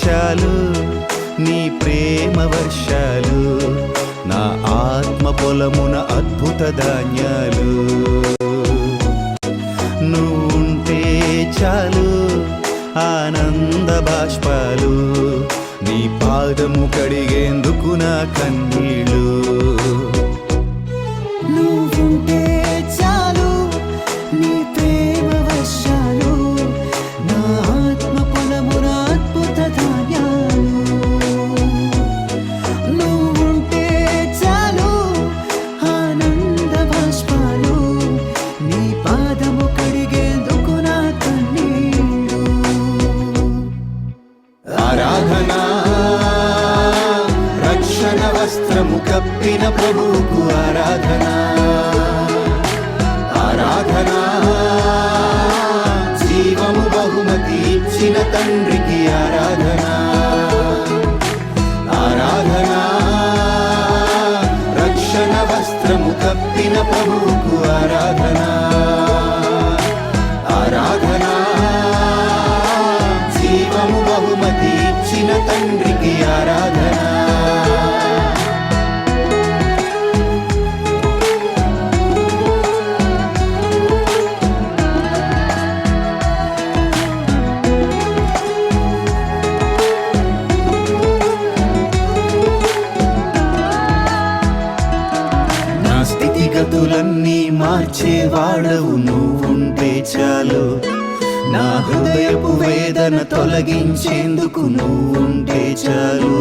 చాలు నీ ప్రేమ వర్షాలు నా ఆత్మ పొలమున అద్భుత ధాన్యాలు నువ్వుంటే చాలు ఆనంద బాష్పాలు నీ పాదము కడిగేందుకు నా కన్నీళ్ళు నువ్వుంటే చాలు నీ ప్రేమ వర్షాలు నా ఆత్మ పొలమున అద్భుత ధాన్యాలు నువ్వుంటే చాలు ఆనంద బాష్పాలు నీ పాదము కడిగేందుకు నా కన్నీళ్ళు ఆరాధనా రక్షణ వస్త్రము కప్పిన ప్రభువుకు ఆరాధనా ఆరాధనా జీవము బహుమతి ఇచ్చిన తండ్రికి ఆరాధనా ఆరాధనా రక్షణ వస్త్రము కప్పిన ప్రభువుకు ఆరాధనా ఆరాధనా జీవము బహుమతి ఇచ్చిన తండ్రికి ఆరాధనా నా స్థితిగతులన్నీ మార్చేవాడవు నువ్వుంటే చాలు నా హృదయపు వేదన తొలగించేందుకు నువ్వుంటే చాలు